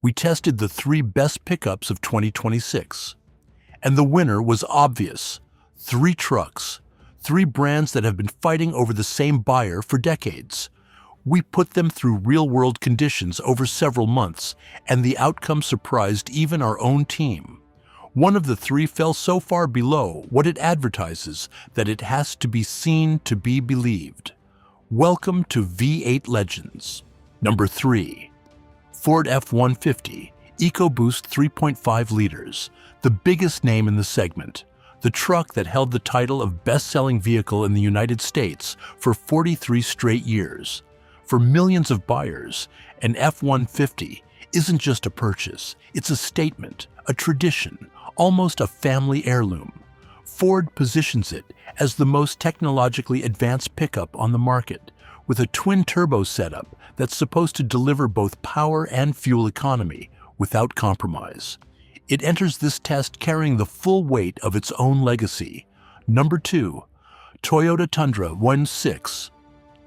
We tested the three best pickups of 2026. And the winner was obvious. Three trucks, three brands that have been fighting over the same buyer for decades. We put them through real-world conditions over several months, and the outcome surprised even our own team. One of the three fell so far below what it advertises that it has to be seen to be believed. Welcome to V8 Legends. Number 3. Ford F-150, EcoBoost 3.5 liters, the biggest name in the segment. The truck that held the title of best-selling vehicle in the United States for 43 straight years. For millions of buyers, an F-150 isn't just a purchase, it's a statement, a tradition, almost a family heirloom. Ford positions it as the most technologically advanced pickup on the market, with a twin-turbo setup that's supposed to deliver both power and fuel economy without compromise. It enters this test carrying the full weight of its own legacy. Number 2. Toyota Tundra 1.6.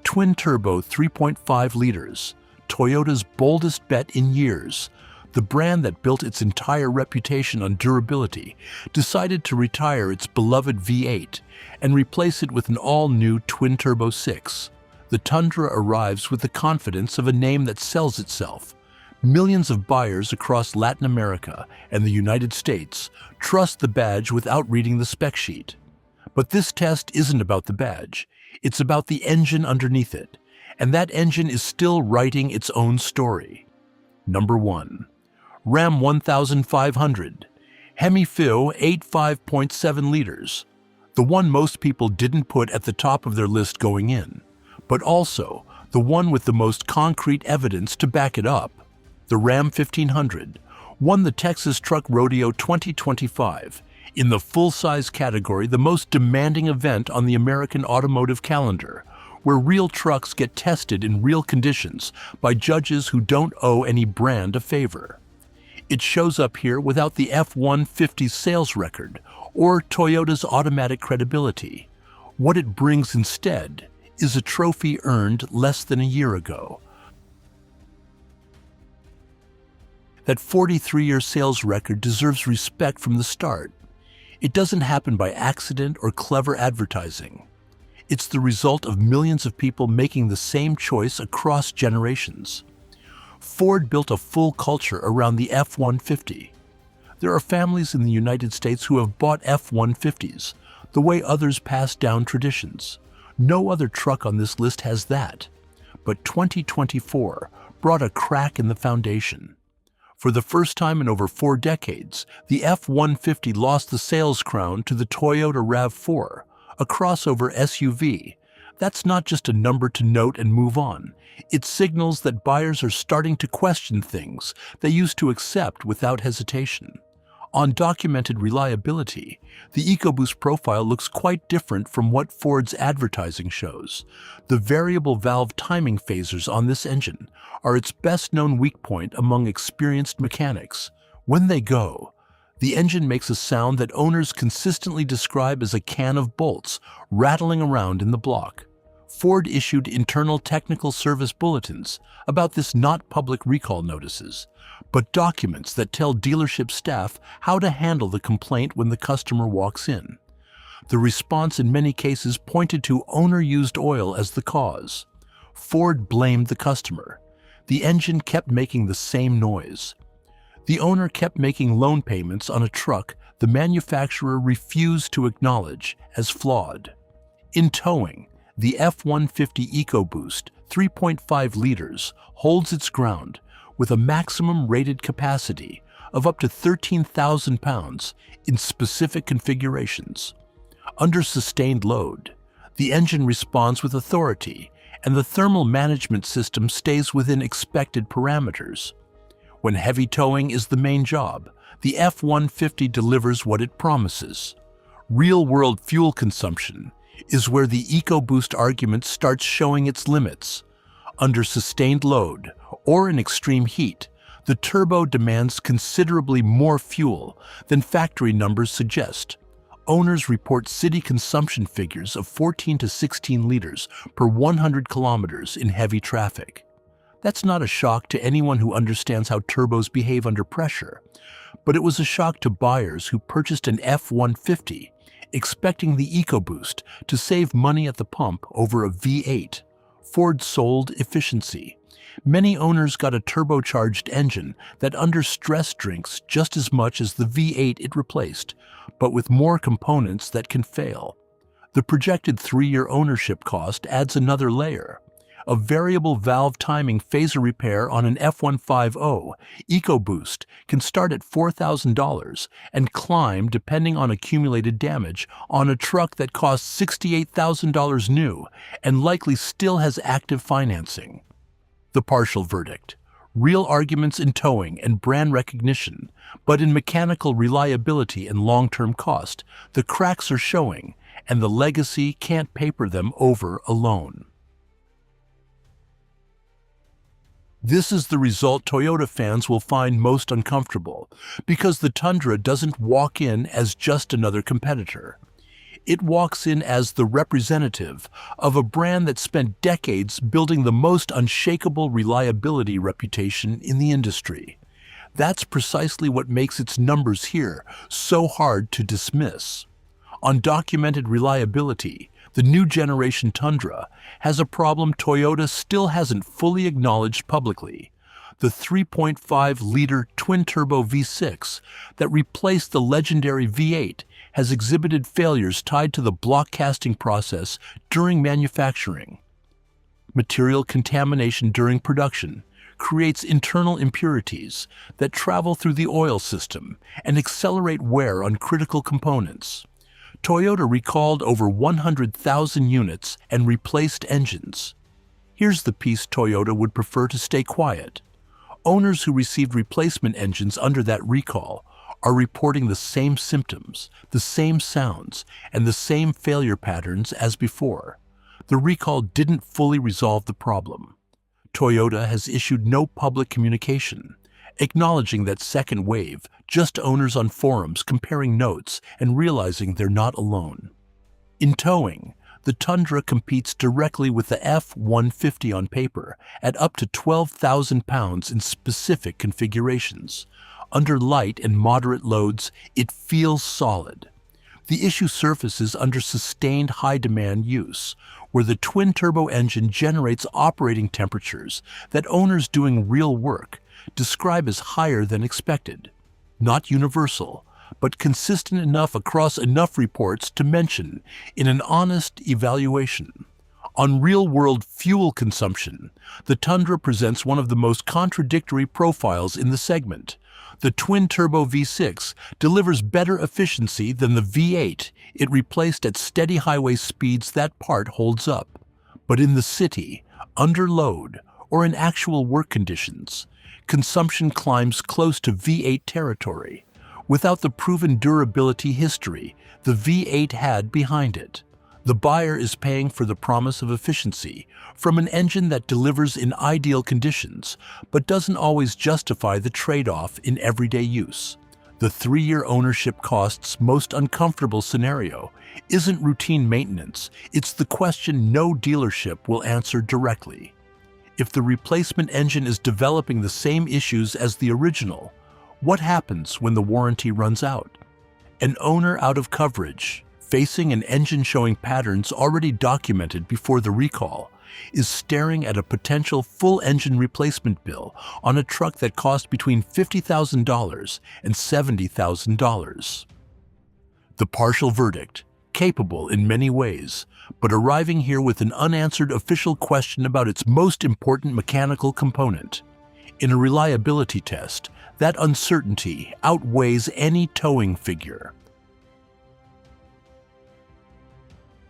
Twin-turbo 3.5 liters. Toyota's boldest bet in years. The brand that built its entire reputation on durability decided to retire its beloved V8 and replace it with an all-new twin-turbo 6. The Tundra arrives with the confidence of a name that sells itself. Millions of buyers across Latin America and the United States trust the badge without reading the spec sheet. But this test isn't about the badge. It's about the engine underneath it, and that engine is still writing its own story. Number 1. Ram 1500, Hemi V8 5.7 liters, the one most people didn't put at the top of their list going in, but also the one with the most concrete evidence to back it up. The Ram 1500 won the Texas Truck Rodeo 2025, in the full-size category, the most demanding event on the American automotive calendar, where real trucks get tested in real conditions by judges who don't owe any brand a favor. It shows up here without the F-150 sales record or Toyota's automatic credibility. What it brings instead is a trophy earned less than a year ago. That 43-year sales record deserves respect from the start. It doesn't happen by accident or clever advertising. It's the result of millions of people making the same choice across generations. Ford built a full culture around the F-150. There are families in the United States who have bought F-150s, the way others pass down traditions. No other truck on this list has that. But 2024 brought a crack in the foundation. For the first time in over 4 decades, the F-150 lost the sales crown to the Toyota RAV4, a crossover SUV. That's not just a number to note and move on. It signals that buyers are starting to question things they used to accept without hesitation. On documented reliability, the EcoBoost profile looks quite different from what Ford's advertising shows. The variable valve timing phasers on this engine are its best-known weak point among experienced mechanics. When they go, the engine makes a sound that owners consistently describe as a can of bolts rattling around in the block. Ford issued internal technical service bulletins about this, not public recall notices, but documents that tell dealership staff how to handle the complaint when the customer walks in. The response in many cases pointed to owner-used oil as the cause. Ford blamed the customer. The engine kept making the same noise. The owner kept making loan payments on a truck the manufacturer refused to acknowledge as flawed. In towing, the F-150 EcoBoost 3.5 liters holds its ground with a maximum rated capacity of up to 13,000 pounds in specific configurations. Under sustained load, the engine responds with authority, and the thermal management system stays within expected parameters. When heavy towing is the main job, the F-150 delivers what it promises. Real-world fuel consumption is where the EcoBoost argument starts showing its limits. Under sustained load or in extreme heat, the turbo demands considerably more fuel than factory numbers suggest. Owners report city consumption figures of 14 to 16 liters per 100 kilometers in heavy traffic. That's not a shock to anyone who understands how turbos behave under pressure, but it was a shock to buyers who purchased an F-150, expecting the EcoBoost to save money at the pump over a V8. Ford sold efficiency. Many owners got a turbocharged engine that under stress drinks just as much as the V8 it replaced, but with more components that can fail. The projected 3-year ownership cost adds another layer. A variable valve timing phaser repair on an F-150 EcoBoost can start at $4,000 and climb depending on accumulated damage on a truck that costs $68,000 new and likely still has active financing. The partial verdict: real arguments in towing and brand recognition, but in mechanical reliability and long-term cost, the cracks are showing, and the legacy can't paper them over alone. This is the result Toyota fans will find most uncomfortable, because the Tundra doesn't walk in as just another competitor. It walks in as the representative of a brand that spent decades building the most unshakable reliability reputation in the industry. That's precisely what makes its numbers here so hard to dismiss. On documented reliability, the new generation Tundra has a problem Toyota still hasn't fully acknowledged publicly. The 3.5-liter twin-turbo V6 that replaced the legendary V8 has exhibited failures tied to the block casting process during manufacturing. Material contamination during production creates internal impurities that travel through the oil system and accelerate wear on critical components. Toyota recalled over 100,000 units and replaced engines. Here's the piece Toyota would prefer to stay quiet. Owners who received replacement engines under that recall are reporting the same symptoms, the same sounds, and the same failure patterns as before. The recall didn't fully resolve the problem. Toyota has issued no public communication, acknowledging that second wave, just owners on forums comparing notes and realizing they're not alone. In towing, the Tundra competes directly with the F-150 on paper at up to 12,000 pounds in specific configurations. Under light and moderate loads, it feels solid. The issue surfaces under sustained high-demand use, where the twin-turbo engine generates operating temperatures that owners doing real work describe as higher than expected. Not universal, but consistent enough across enough reports to mention in an honest evaluation. On real-world fuel consumption, the Tundra presents one of the most contradictory profiles in the segment. The twin-turbo V6 delivers better efficiency than the V8 it replaced at steady highway speeds. That part holds up. But in the city, under load, or in actual work conditions, consumption climbs close to V8 territory, without the proven durability history the V8 had behind it. The buyer is paying for the promise of efficiency from an engine that delivers in ideal conditions, but doesn't always justify the trade-off in everyday use. The 3-year ownership cost's most uncomfortable scenario isn't routine maintenance, it's the question no dealership will answer directly. If the replacement engine is developing the same issues as the original, what happens when the warranty runs out? An owner out of coverage, facing an engine showing patterns already documented before the recall, is staring at a potential full engine replacement bill on a truck that cost between $50,000 and $70,000. The partial verdict: capable in many ways, but arriving here with an unanswered official question about its most important mechanical component. In a reliability test, that uncertainty outweighs any towing figure.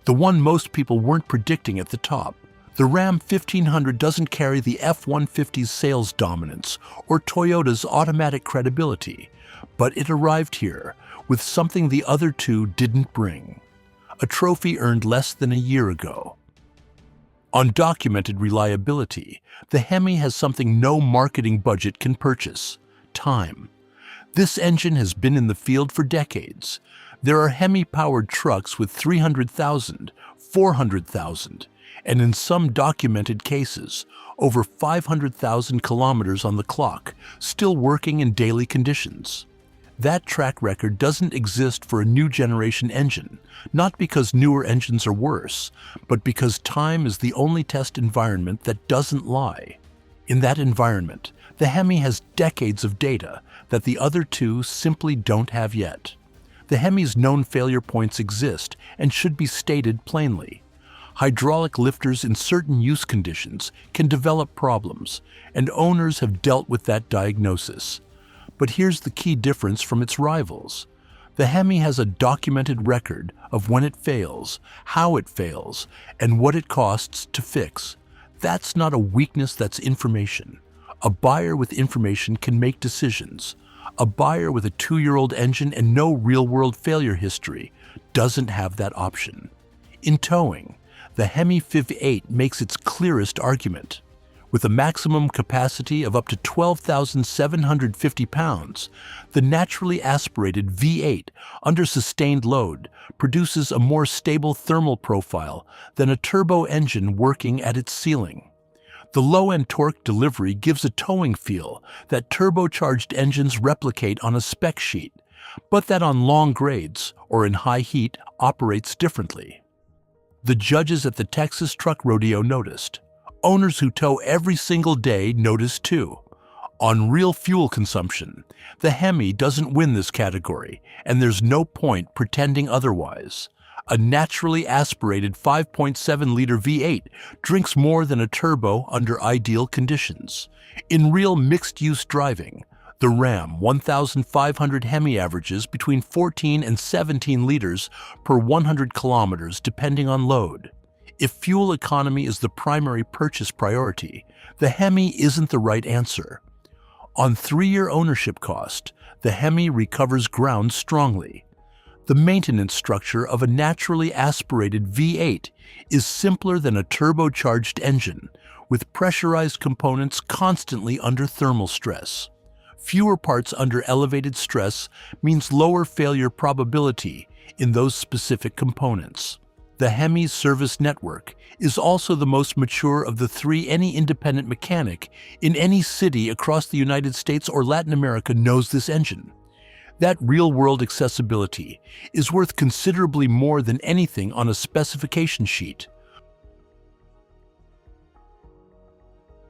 The one most people weren't predicting at the top. The Ram 1500 doesn't carry the F-150's sales dominance or Toyota's automatic credibility, but it arrived here with something the other two didn't bring: a trophy earned less than a year ago. On documented reliability, the Hemi has something no marketing budget can purchase: time. This engine has been in the field for decades. There are Hemi-powered trucks with 300,000, 400,000, and in some documented cases, over 500,000 kilometers on the clock, still working in daily conditions. That track record doesn't exist for a new generation engine, not because newer engines are worse, but because time is the only test environment that doesn't lie. In that environment, the Hemi has decades of data that the other two simply don't have yet. The Hemi's known failure points exist and should be stated plainly. Hydraulic lifters in certain use conditions can develop problems, and owners have dealt with that diagnosis. But here's the key difference from its rivals. The Hemi has a documented record of when it fails, how it fails, and what it costs to fix. That's not a weakness, that's information. A buyer with information can make decisions. A buyer with a 2-year-old engine and no real-world failure history doesn't have that option. In towing, the Hemi V8 makes its clearest argument. With a maximum capacity of up to 12,750 pounds, the naturally aspirated V8 under sustained load produces a more stable thermal profile than a turbo engine working at its ceiling. The low-end torque delivery gives a towing feel that turbocharged engines replicate on a spec sheet, but that on long grades or in high heat operates differently. The judges at the Texas Truck Rodeo noticed. Owners who tow every single day noticed too. On real fuel consumption, the Hemi doesn't win this category, and there's no point pretending otherwise. A naturally aspirated 5.7-liter V8 drinks more than a turbo under ideal conditions. In real mixed-use driving, the Ram 1500 Hemi averages between 14 and 17 liters per 100 kilometers depending on load. If fuel economy is the primary purchase priority, the Hemi isn't the right answer. On 3-year ownership cost, the Hemi recovers ground strongly. The maintenance structure of a naturally aspirated V8 is simpler than a turbocharged engine, with pressurized components constantly under thermal stress. Fewer parts under elevated stress means lower failure probability in those specific components. The Hemi's service network is also the most mature of the 3. Any independent mechanic in any city across the United States or Latin America knows this engine. That real-world accessibility is worth considerably more than anything on a specification sheet.